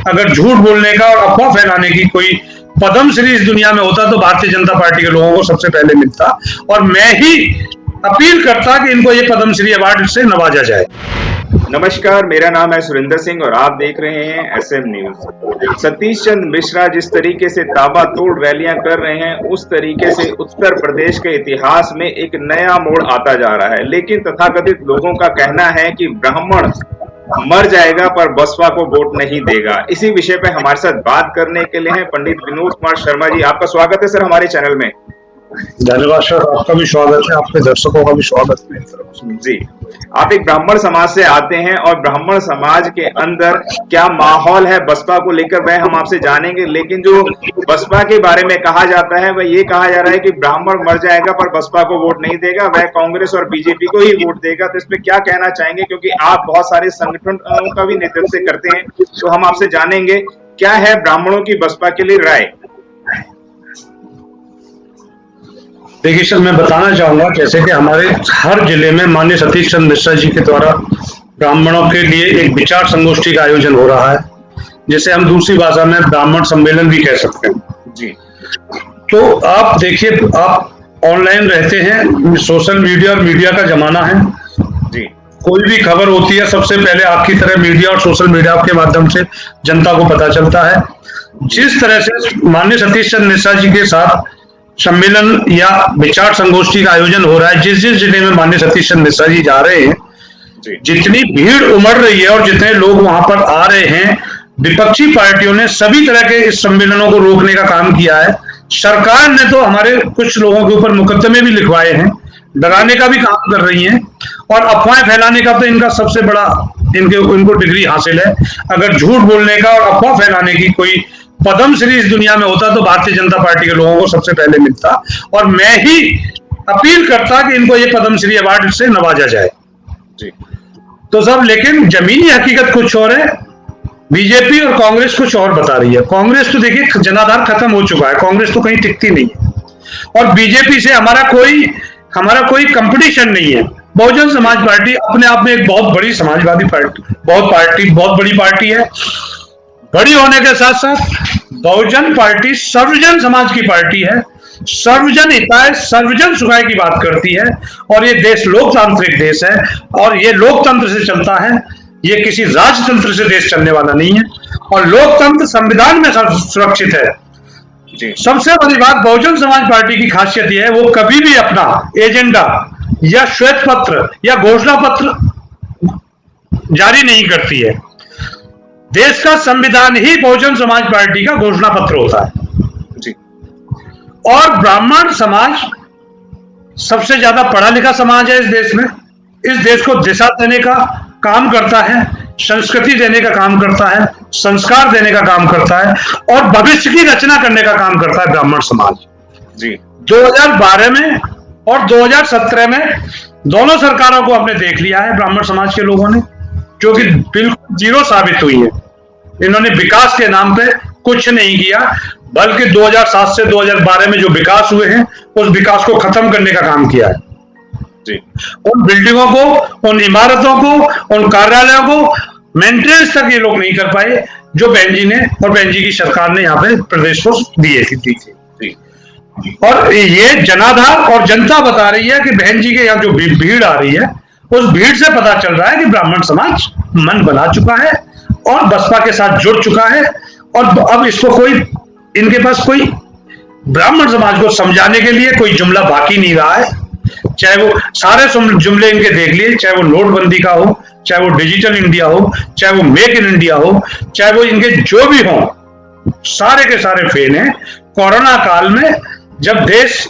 अगर झूठ बोलने का और अफवाह फैलाने की कोई पद्मश्री इस दुनिया में होता तो भारतीय जनता पार्टी के लोगों को सबसे पहले मिलता, और मैं ही अपील करता कि इनको ये पद्मश्री अवार्ड से नवाजा जाए। नमस्कार, मेरा नाम है सुरेंद्र सिंह और आप देख रहे हैं एसएम न्यूज। सतीश चंद्र मिश्रा जिस तरीके से ताबड़तोड़ रैलियां कर रहे हैं, उस तरीके से उत्तर प्रदेश के इतिहास में एक नया मोड़ आता जा रहा है। लेकिन तथाकथित लोगों का कहना है कि ब्राह्मण मर जाएगा पर बसपा को वोट नहीं देगा। इसी विषय पर हमारे साथ बात करने के लिए हैं पंडित विनोद कुमार शर्मा जी। आपका स्वागत है सर हमारे चैनल में। धन्यवाद सर, आपका भी स्वागत है, आपके दर्शकों का भी स्वागत है मेरी तरफ से। जी, आप एक ब्राह्मण समाज से आते हैं और ब्राह्मण समाज के अंदर क्या माहौल है बसपा को लेकर वह हम आपसे जानेंगे। लेकिन जो बसपा के बारे में कहा जाता है वह ये कहा जा रहा है कि ब्राह्मण मर जाएगा पर बसपा को वोट नहीं देगा, वह कांग्रेस और बीजेपी को ही वोट देगा। तो इस पे क्या कहना चाहेंगे, क्योंकि आप बहुत सारे संगठनों का भी नेतृत्व करते हैं, तो हम आपसे जानेंगे क्या है ब्राह्मणों की बसपा के लिए राय। देखिए सर, मैं बताना चाहूंगा जैसे कि हमारे हर जिले में माननीय सतीश चंद्र मिश्रा जी के द्वारा ब्राह्मणों के लिए एक विचार संगोष्ठी का आयोजन हो रहा है, जिसे हम दूसरी भाषा में ब्राह्मण सम्मेलन भी कह सकते हैं जी। तो आप देखिए, आप ऑनलाइन रहते हैं, सोशल मीडिया और मीडिया का जमाना है जी। कोई भी खबर होती है सबसे पहले आपकी तरह मीडिया और सोशल मीडिया के माध्यम से जनता को पता चलता है। जिस तरह से माननीय सतीश चंद्र मिश्रा जी के साथ सम्मेलन या विचार संगोष्ठी का आयोजन हो रहा है, जिस जिस जिले में माननीय सतीश चंद्र मिश्रा जी जा रहे हैं, जितनी भीड़ उमड़ रही है और जितने लोग वहां पर आ रहे हैं, विपक्षी पार्टियों ने सभी तरह के इस सम्मेलनों को रोकने का काम किया है। सरकार ने तो हमारे कुछ लोगों के ऊपर मुकदमे भी लिखवाए हैं, डराने का भी काम कर रही हैं, और अफवाहें फैलाने का तो इनका सबसे बड़ा इनको डिग्री हासिल है। अगर झूठ बोलने का और अफवाह फैलाने की कोई पद्मश्री इस दुनिया में होता तो भारतीय जनता पार्टी के लोगों को सबसे पहले मिलता, और मैं ही अपील करता कि इनको ये पद्मश्री अवार्ड से नवाजा जाए जी। तो सब, लेकिन जमीनी हकीकत कुछ और है, बीजेपी और कांग्रेस कुछ और बता रही है। कांग्रेस तो देखिए जनाधार खत्म हो चुका है, कांग्रेस तो कहीं टिकती नहीं है, और बीजेपी से हमारा कोई कंपटीशन नहीं है। बहुजन समाज पार्टी अपने आप में एक बहुत बड़ी समाजवादी पार्टी, बहुत बड़ी पार्टी है। बड़ी होने के साथ साथ बहुजन पार्टी सर्वजन समाज की पार्टी है, सर्वजन हिताय सर्वजन सुखाय की बात करती है, और ये देश लोकतांत्रिक देश है, और ये लोकतंत्र से चलता है, ये किसी राजतंत्र से देश चलने वाला नहीं है, और लोकतंत्र संविधान में सुरक्षित है जी। सबसे बड़ी बात बहुजन समाज पार्टी की खासियत यह है, वो कभी भी अपना एजेंडा या श्वेत पत्र या घोषणा पत्र जारी नहीं करती है। देश का संविधान ही बहुजन समाज पार्टी का घोषणा पत्र होता है जी। और ब्राह्मण समाज सबसे ज्यादा पढ़ा लिखा समाज है इस देश में, इस देश को दिशा देने का काम करता है, संस्कृति देने का काम करता है, संस्कार देने का काम करता है, और भविष्य की रचना करने का काम करता है ब्राह्मण समाज जी। 2012 में और 2017 में दोनों सरकारों को हमने देख लिया है ब्राह्मण समाज के लोगों ने, जो कि बिल्कुल जीरो साबित हुई है। इन्होंने विकास के नाम पे कुछ नहीं किया, बल्कि 2007 से 2012 में जो विकास हुए हैं उस विकास को खत्म करने का काम किया है जी। उन बिल्डिंगों को, उन इमारतों को, उन कार्यालयों को मेंटेनेंस तक ये लोग नहीं कर पाए, जो बहन जी ने और बहन जी की सरकार ने यहाँ पे प्रदेश को दिए थी। और ये जनाधार और जनता बता रही है कि बहन जी के यहाँ जो भीड़ आ रही है, उस भीड़ से पता चल रहा है कि ब्राह्मण समाज मन बना चुका है और बसपा के साथ जुड़ चुका है, और अब इसको इनके पास कोई ब्राह्मण समाज को समझाने के लिए कोई जुमला बाकी नहीं रहा है। चाहे वो सारे जुमले इनके देख लिए, चाहे वो नोटबंदी का हो, चाहे वो डिजिटल इंडिया हो, चाहे वो मेक इन इंडिया हो, चाहे वो इनके जो भी हो, सारे के सारे फेल हैं। कोरोना काल में जब देश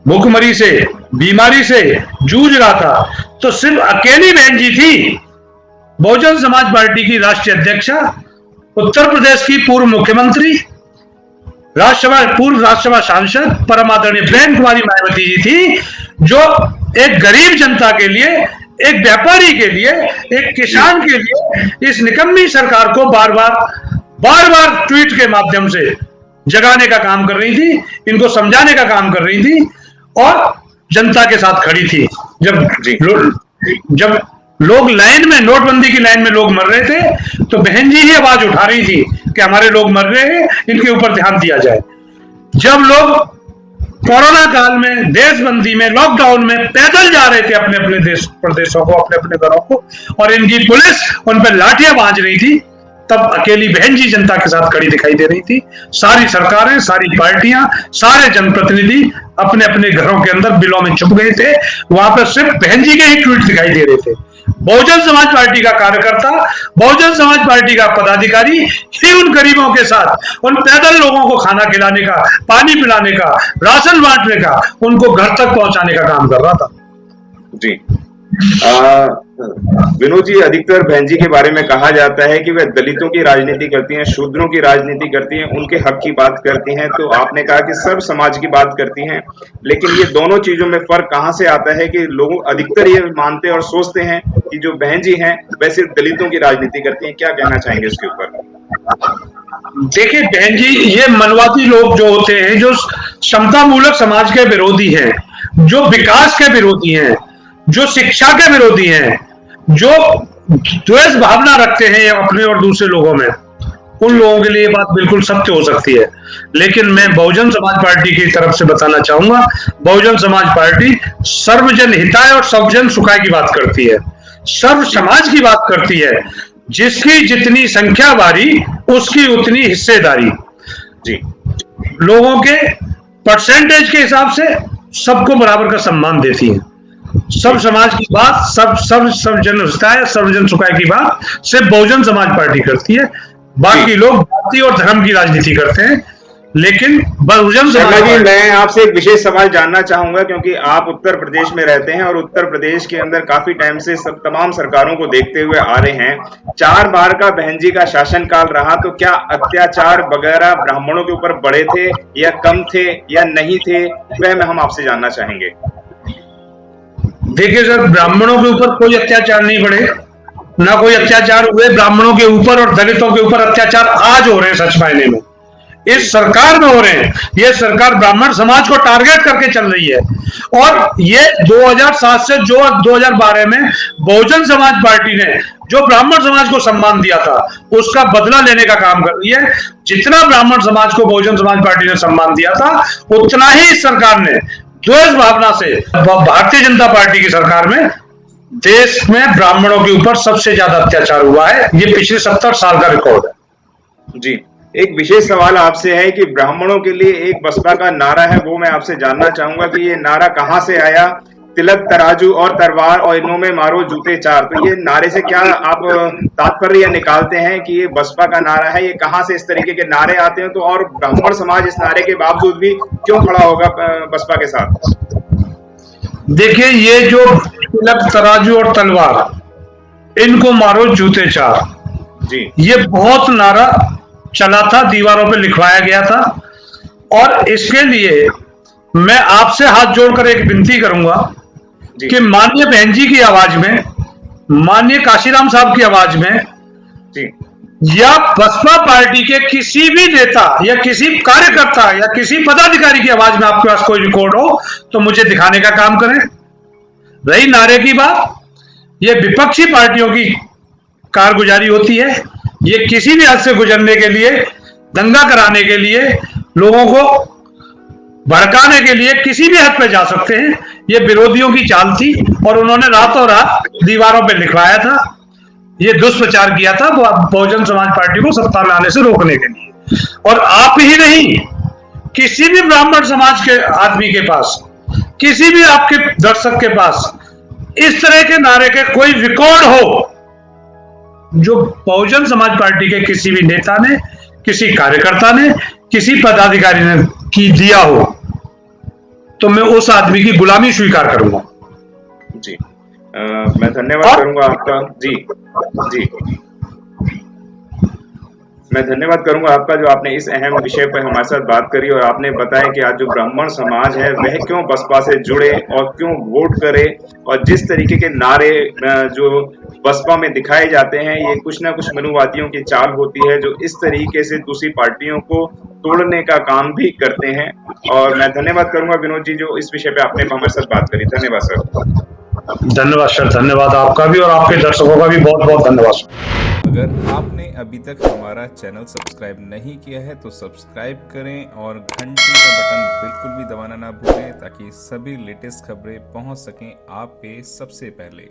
भूखमरी से, बीमारी से जूझ रहा था, तो सिर्फ अकेली बहन जी थी, बहुजन समाज पार्टी की राष्ट्रीय अध्यक्षा, उत्तर प्रदेश की पूर्व मुख्यमंत्री, पूर्व राज्यसभा सांसद परम आदरणीय बहन कुमारी मायावती जी थी, जो एक गरीब जनता के लिए, एक व्यापारी के लिए, एक किसान के लिए इस निकम्मी सरकार को बार बार ट्वीट के माध्यम से जगाने का काम कर रही थी, इनको समझाने का काम कर रही थी, और जनता के साथ खड़ी थी। जब लोग लाइन में, नोटबंदी की लाइन में लोग मर रहे थे, तो बहन जी ही आवाज उठा रही थी कि हमारे लोग मर रहे हैं, इनके ऊपर ध्यान दिया जाए। जब लोग कोरोना काल में, देशबंदी में, लॉकडाउन में पैदल जा रहे थे अपने अपने देश प्रदेशों को, अपने अपने घरों को, और इनकी पुलिस उन पर लाठियां बांध रही थी, तब अकेली बहन जी जनता के साथ खड़ी दिखाई दे रही थी। सारी सरकारें, सारी पार्टियां, सारे जनप्रतिनिधि अपने अपने घरों के अंदर बिलों में छुप गए थे। वहां पर सिर्फ बहन जी के ही ट्वीट दिखाई दे रहे थे। बहुजन समाज पार्टी का कार्यकर्ता, बहुजन समाज पार्टी का पदाधिकारी ही उन गरीबों के साथ, उन पैदल लोगों को खाना खिलाने का, पानी पिलाने का, राशन बांटने का, उनको घर तक पहुंचाने का काम कर रहा था। जी विनोद जी, अधिकतर बहन जी के बारे में कहा जाता है कि वे दलितों की राजनीति करती हैं, शूद्रों की राजनीति करती हैं, उनके हक की बात करती हैं। तो आपने कहा कि सर्व समाज की बात करती हैं, लेकिन ये दोनों चीजों में फर्क कहाँ से आता है कि लोग अधिकतर ये मानते और सोचते हैं कि जो बहन जी हैं वह सिर्फ दलितों की राजनीति करती हैं? क्या कहना चाहेंगे इसके ऊपर? देखिए बहन जी, ये मनवादी लोग जो होते हैं, जो समता मूलक समाज के विरोधी हैं, जो विकास के विरोधी हैं, जो शिक्षा के विरोधी हैं, जो द्वेष भावना रखते हैं अपने और दूसरे लोगों में, उन लोगों के लिए बात बिल्कुल सत्य हो सकती है। लेकिन मैं बहुजन समाज पार्टी की तरफ से बताना चाहूंगा, बहुजन समाज पार्टी सर्वजन हिताय और सर्वजन सुखाय की बात करती है, सर्व समाज की बात करती है। जिसकी जितनी संख्या बारी, उसकी उतनी हिस्सेदारी। जी, लोगों के परसेंटेज के हिसाब से सबको बराबर का सम्मान देती है। सब समाज की बात, सब जन हिताय, सर्वजन सुखाय की बात सिर्फ बहुजन समाज पार्टी करती है। बाकी लोग जाति और धर्म की राजनीति करते हैं, लेकिन बहुजन समाज। मैं आपसे एक विशेष सवाल जानना चाहूंगा, क्योंकि आप उत्तर प्रदेश में रहते हैं और उत्तर प्रदेश के अंदर काफी टाइम से सब तमाम सरकारों को देखते हुए आ रहे हैं। 4 बार का बहन जी का शासनकाल रहा, तो क्या अत्याचार वगैरह ब्राह्मणों के ऊपर बढ़े थे या कम थे या नहीं थे, वह हम आपसे जानना चाहेंगे। देखिए सर, ब्राह्मणों के ऊपर कोई अत्याचार नहीं बढ़े, ना कोई अत्याचार हुए। ब्राह्मणों के ऊपर और दलितों के ऊपर अत्याचार आज हो रहे हैं, सच मायने में इस सरकार में हो रहे हैं। ये सरकार ब्राह्मण समाज को टारगेट करके चल रही है, और ये 2007 से जो 2012 में बहुजन समाज पार्टी ने जो ब्राह्मण समाज को सम्मान दिया था, उसका बदला लेने का काम कर रही है। जितना ब्राह्मण समाज को बहुजन समाज पार्टी ने सम्मान दिया था, उतना ही इस सरकार ने द्वेष भावना से, भारतीय जनता पार्टी की सरकार में देश में ब्राह्मणों के ऊपर सबसे ज्यादा अत्याचार हुआ है। ये पिछले 70 साल का रिकॉर्ड है। जी, एक विशेष सवाल आपसे है कि ब्राह्मणों के लिए एक बसपा का नारा है, वो मैं आपसे जानना चाहूंगा कि ये नारा कहां से आया? तिलक तराजू और तलवार और इनों में मारो जूते चार। तो ये नारे से क्या आप तात्पर्य निकालते हैं कि ये बसपा का नारा है? ये कहां से इस तरीके के नारे आते हैं? तो और ब्राह्मण समाज इस नारे के बावजूद भी क्यों खड़ा होगा बसपा के साथ? देखिए, ये जो तिलक तराजू और तलवार, इनको मारो जूते चार, जी, ये बहुत नारा चला था, दीवारों पे लिखवाया गया था। और इसके लिए मैं आपसे हाथ जोड़कर एक विनती करूंगा कि माननीय बहन जी की आवाज में, माननीय काशीराम साहब की आवाज में जी, या बसपा पार्टी के किसी भी नेता या किसी कार्यकर्ता या किसी पदाधिकारी की आवाज में आपके पास कोई रिकॉर्ड हो, तो मुझे दिखाने का काम करें। रही नारे की बात, ये विपक्षी पार्टियों की कारगुजारी होती है। ये किसी भी हद से गुजरने के लिए, दंगा कराने के लिए, लोगों को भड़काने के लिए किसी भी हद पे जा सकते हैं। ये विरोधियों की चाल थी, और उन्होंने रातों रात दीवारों पे लिखवाया था, ये दुष्प्रचार किया था बहुजन समाज पार्टी को सत्ता में आने से रोकने के लिए। और आप ही नहीं, किसी भी ब्राह्मण समाज के आदमी के पास, किसी भी आपके दर्शक के पास इस तरह के नारे के कोई रिकॉर्ड हो जो बहुजन समाज पार्टी के किसी भी नेता ने, किसी कार्यकर्ता ने, किसी पदाधिकारी ने की दिया हो, तो मैं उस आदमी की गुलामी स्वीकार करूंगा। जी, मैं धन्यवाद करूंगा आपका। जी जी, मैं धन्यवाद करूंगा आपका, जो आपने इस अहम विषय पर हमारे साथ बात करी और आपने बताया कि आज जो ब्राह्मण समाज है वह क्यों बसपा से जुड़े और क्यों वोट करे, और जिस तरीके के नारे जो बसपा में दिखाए जाते हैं, ये कुछ ना कुछ मनुवादियों की चाल होती है, जो इस तरीके से दूसरी पार्टियों को तोड़ने का काम भी करते हैं। और मैं धन्यवाद करूंगा विनोद जी, जो इस विषय पे आपने हमारे साथ बात करी। धन्यवाद सर। धन्यवाद सर, धन्यवाद आपका भी और आपके दर्शकों का भी बहुत बहुत धन्यवाद। अगर आपने अभी तक हमारा चैनल सब्सक्राइब नहीं किया है तो सब्सक्राइब करें और घंटी का बटन बिल्कुल भी दबाना ना भूलें ताकि सभी लेटेस्ट खबरें पहुंच सकें आप पे सबसे पहले।